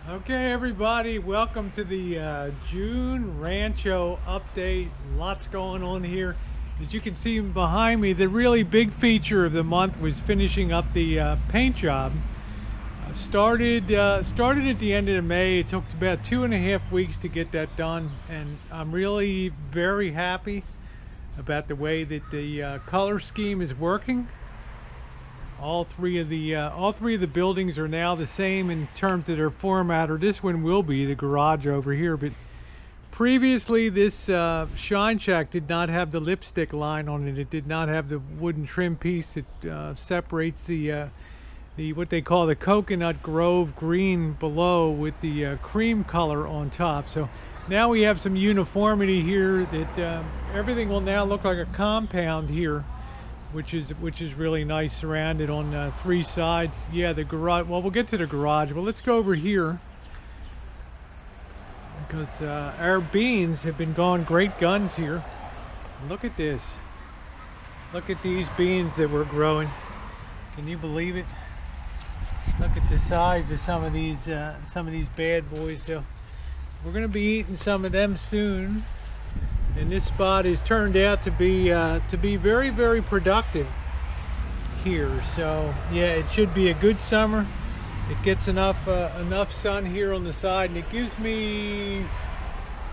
Okay, everybody, welcome to the June Rancho update. Lots going on here. As you can see behind me, the really big feature of the month was finishing up the paint job. Started at the end of May. It took about 2.5 weeks to get that done, and I'm really very happy about the way that the color scheme is working. All three of the buildings are now the same in terms of their format, or this one will be the garage over here. But previously, this Shine Shack did not have the lipstick line on it. It did not have the wooden trim piece that separates the what they call the coconut grove green below with the cream color on top. So now we have some uniformity here. That everything will now look like a compound here, which is really nice, surrounded on 3 sides. Yeah, the garage. Well, we'll get to the garage, but let's go over here because our beans have been going great guns here. Look at this. Look at these beans that we're growing. Can you believe it? Look at the size of some of these bad boys. So we're going to be eating some of them soon. And this spot has turned out to be very, very productive here. So yeah, it should be a good summer. It gets enough sun here on the side, and it gives me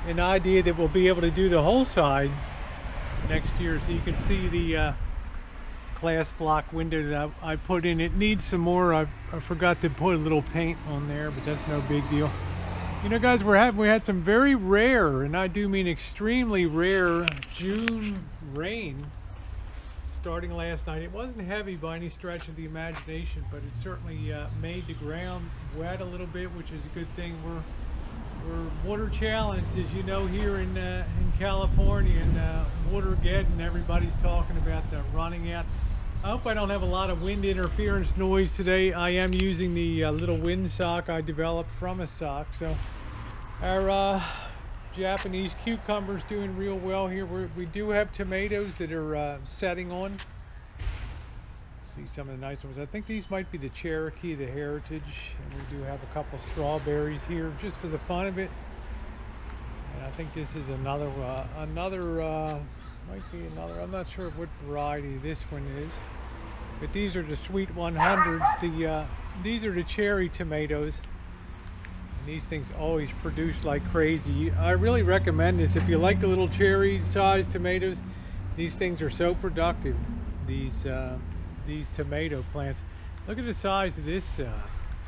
an idea that we'll be able to do the whole side next year. So you can see the glass block window that I put in. It needs some more. I forgot to put a little paint on there, but that's no big deal. You know, guys, we had some very rare, and I do mean extremely rare, June rain starting last night. It wasn't heavy by any stretch of the imagination, but it certainly made the ground wet a little bit, which is a good thing. We're water challenged, as you know, here in California, and Watergeddon. Everybody's talking about the running out. I hope I don't have a lot of wind interference noise today. I am using the little wind sock I developed from a sock. So our Japanese cucumbers doing real well here. We do have tomatoes that are setting on. See some of the nice ones. I think these might be the Cherokee, the Heritage, and we do have a couple strawberries here just for the fun of it. And I think this is another might be another. I'm not sure what variety this one is, but these are the Sweet 100s. These are the cherry tomatoes. These things always produce like crazy. I really recommend this if you like the little cherry sized tomatoes. These things are so productive. These tomato plants. Look at the size of this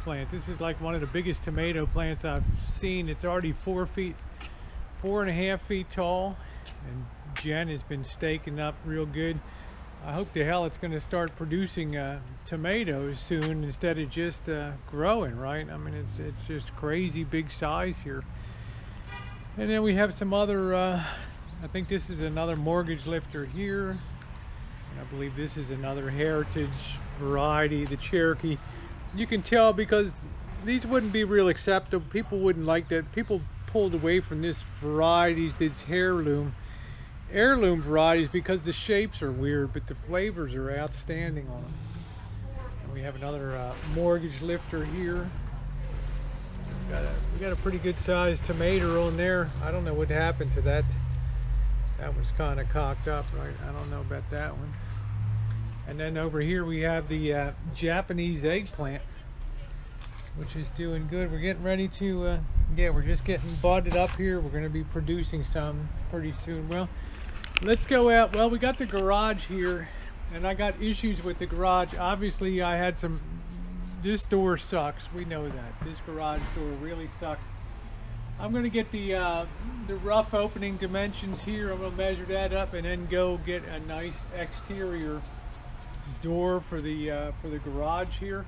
plant. This is like one of the biggest tomato plants I've seen. It's already 4.5 feet tall, and Jen has been staking up real good. I hope to hell it's going to start producing tomatoes soon instead of just growing, right? I mean, it's just crazy big size here. And then we have some other, I think this is another mortgage lifter here. And I believe this is another Heritage variety, the Cherokee. You can tell because these wouldn't be real acceptable. People wouldn't like that. People pulled away from this varieties, this heirloom varieties, because the shapes are weird, but the flavors are outstanding on them. And we have another mortgage lifter here. We got a pretty good sized tomato on there. I don't know what happened to that. That was kind of cocked up, right? I don't know about that one. And then over here we have the Japanese eggplant, which is doing good. We're getting ready to, yeah, we're just getting budded up here. We're going to be producing some pretty soon. Well, let's go out. Well, we got the garage here, and I got issues with the garage. Obviously, I had some, this door sucks. We know that. This garage door really sucks. I'm going to get the rough opening dimensions here. I'm going to measure that up and then go get a nice exterior door for the garage here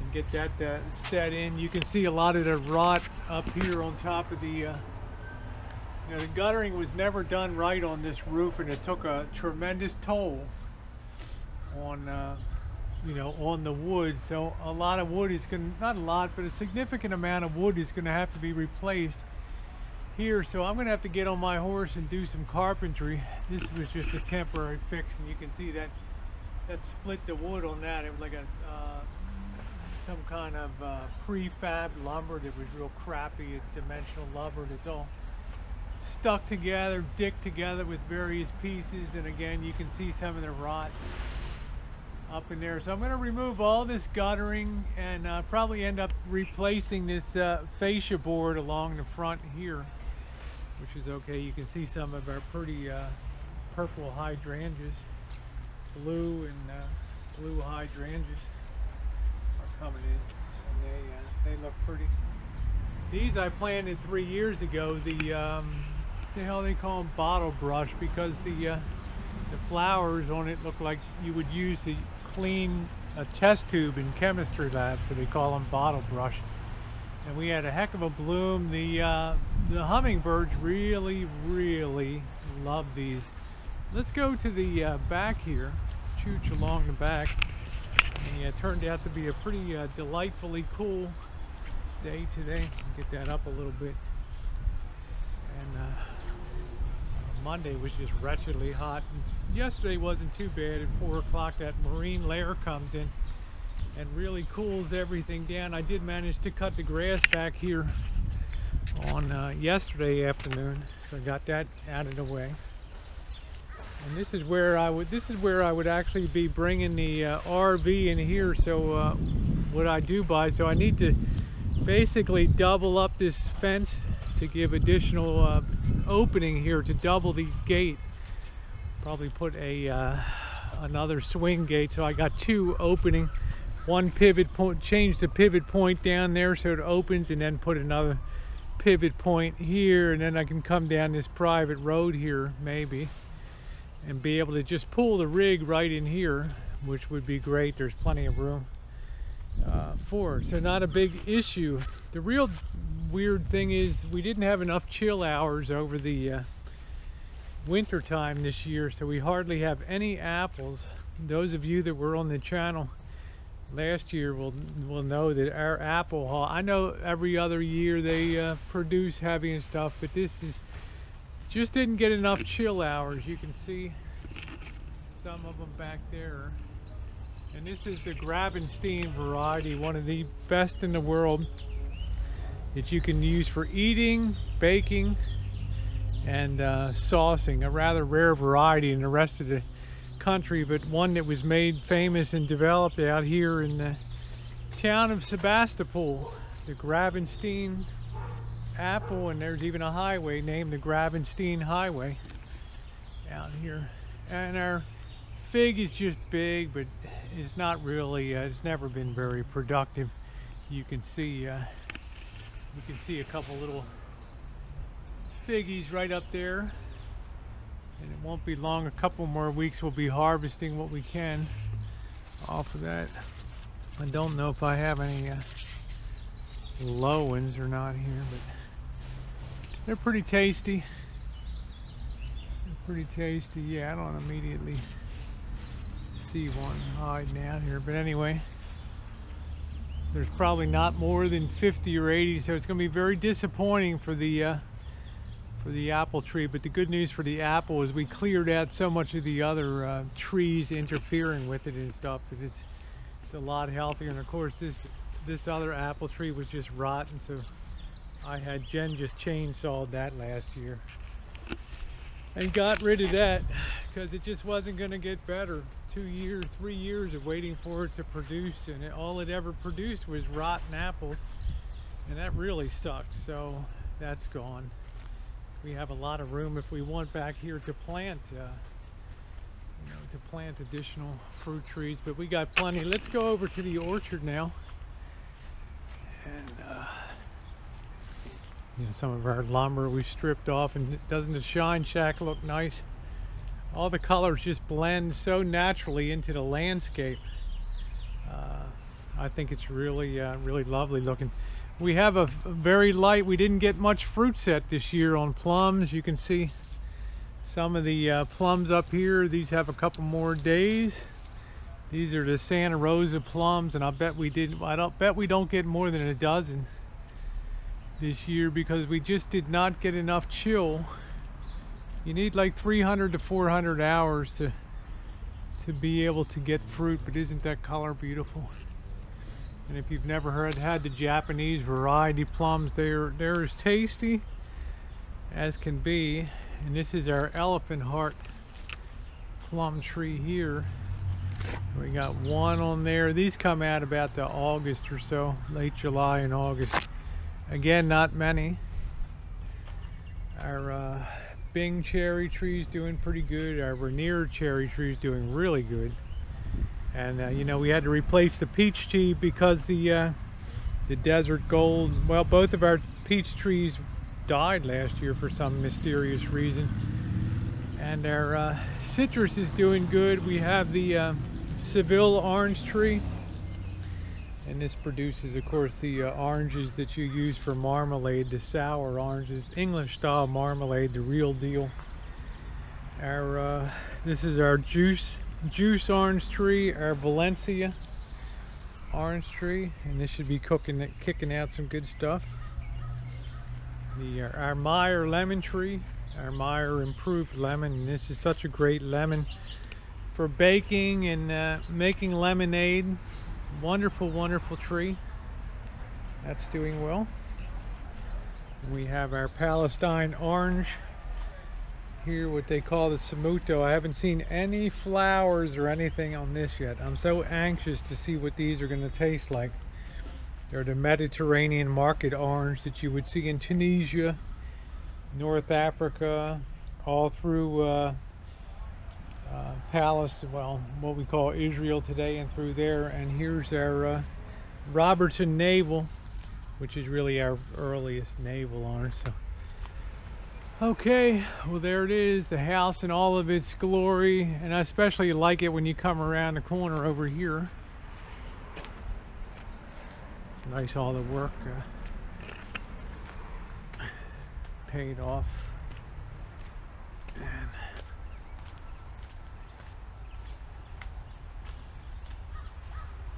and get that set in. You can see a lot of the rot up here on top of the, you know, the guttering was never done right on this roof, and it took a tremendous toll on, you know, on the wood. So a lot of wood is going to, not a lot, but a significant amount of wood is going to have to be replaced here. So I'm going to have to get on my horse and do some carpentry. This was just a temporary fix, and you can see that split the wood on that. It was like a some kind of prefab lumber that was real crappy, dimensional lumber that's all stuck together, dicked together with various pieces, and again you can see some of the rot up in there. So I'm going to remove all this guttering and probably end up replacing this fascia board along the front here, which is okay. You can see some of our pretty purple hydrangeas, blue and blue hydrangeas are coming in, and they look pretty. These I planted 3 years ago. The hell they call them, bottle brush, because the flowers on it look like you would use to clean a test tube in chemistry lab, so they call them bottle brush. And we had a heck of a bloom. The hummingbirds really love these. Let's go to the back here, chooch along the back. And it turned out to be a pretty delightfully cool day today. Get that up a little bit. And Monday was just wretchedly hot. And yesterday wasn't too bad. At 4 o'clock that marine layer comes in and really cools everything down. I did manage to cut the grass back here on yesterday afternoon, so I got that out of the way. And this is where I would actually be bringing the RV in here. So what I do so I need to basically double up this fence to give additional opening here to double the gate. Probably put another swing gate, so I got 2 opening. One pivot point, change the pivot point down there so it opens, and then put another pivot point here, and then I can come down this private road here maybe and be able to just pull the rig right in here, which would be great. There's plenty of room for it, so not a big issue. The real weird thing is we didn't have enough chill hours over the winter time this year, so we hardly have any apples. Those of you that were on the channel last year will know that our apple haul, I know every other year they produce heavy and stuff, but this is just didn't get enough chill hours. You can see some of them back there. And this is the Grabenstein variety, one of the best in the world that you can use for eating, baking, and saucing. A rather rare variety in the rest of the country, but one that was made famous and developed out here in the town of Sebastopol. The Grabenstein apple, and there's even a highway named the Grabenstein Highway out here. And our fig is just big, but it's not really, it's never been very productive. You can see a couple little figgies right up there, and it won't be long, a couple more weeks we'll be harvesting what we can off of that. I don't know if I have any low ones or not here, but they're pretty tasty. They're pretty tasty. Yeah, I don't immediately see one hiding out here, but anyway, there's probably not more than 50 or 80, so it's going to be very disappointing for the apple tree. But the good news for the apple is we cleared out so much of the other trees interfering with it and stuff that it's a lot healthier. And of course this other apple tree was just rotten, so Jen just chainsawed that last year and got rid of that because it just wasn't going to get better. 2 years, 3 years of waiting for it to produce, and all it ever produced was rotten apples, and that really sucks. So that's gone. We have a lot of room if we want back here to plant additional fruit trees, but we got plenty. Let's go over to the orchard now, and some of our lumber we stripped off. And doesn't the shine shack look nice? All the colors just blend so naturally into the landscape. I think it's really really lovely looking. We have a very light, we didn't get much fruit set this year on plums. You can see some of the plums up here. These have a couple more days. These are the Santa Rosa plums, and I bet we don't get more than a dozen this year because we just did not get enough chill. You need like 300 to 400 hours to be able to get fruit, but isn't that color beautiful? And if you've never had the Japanese variety plums, they're as tasty as can be. And this is our elephant heart plum tree here. We got one on there. These come out about the August or so, late July and August. Again, not many. Our Bing cherry tree's doing pretty good. Our Rainier cherry tree's doing really good. And you know, we had to replace the peach tree because the desert gold, well, both of our peach trees died last year for some mysterious reason. And our citrus is doing good. We have the Seville orange tree, and this produces, of course, the oranges that you use for marmalade, the sour oranges, English style marmalade, the real deal. Our this is our juice orange tree, our Valencia orange tree, and this should be kicking out some good stuff. Our Meyer lemon tree, our Meyer improved lemon, and this is such a great lemon for baking and making lemonade. Wonderful, wonderful tree. That's doing well. We have our Palestine orange here, what they call the Samuto. I haven't seen any flowers or anything on this yet. I'm so anxious to see what these are going to taste like. They're the Mediterranean market orange that you would see in Tunisia, North Africa, all through Palestine, well, what we call Israel today, and through there. And here's our Robertson navel, which is really our earliest navel orange. So, okay, well, there it is, the house in all of its glory. And I especially like it when you come around the corner over here. Nice, all the work paid off. And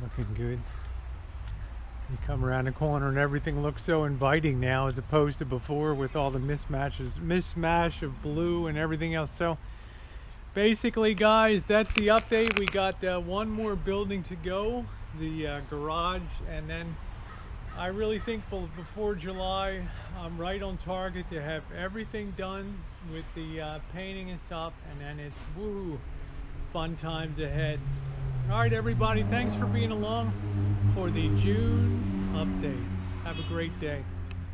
looking good. You come around the corner and everything looks so inviting now, as opposed to before with all the mismatch of blue and everything else. So basically, guys, that's the update. We got one more building to go, the garage, and then I really think before July, I'm right on target to have everything done with the painting and stuff, and then it's woo, fun times ahead. All right, everybody, thanks for being along for the June update. Have a great day.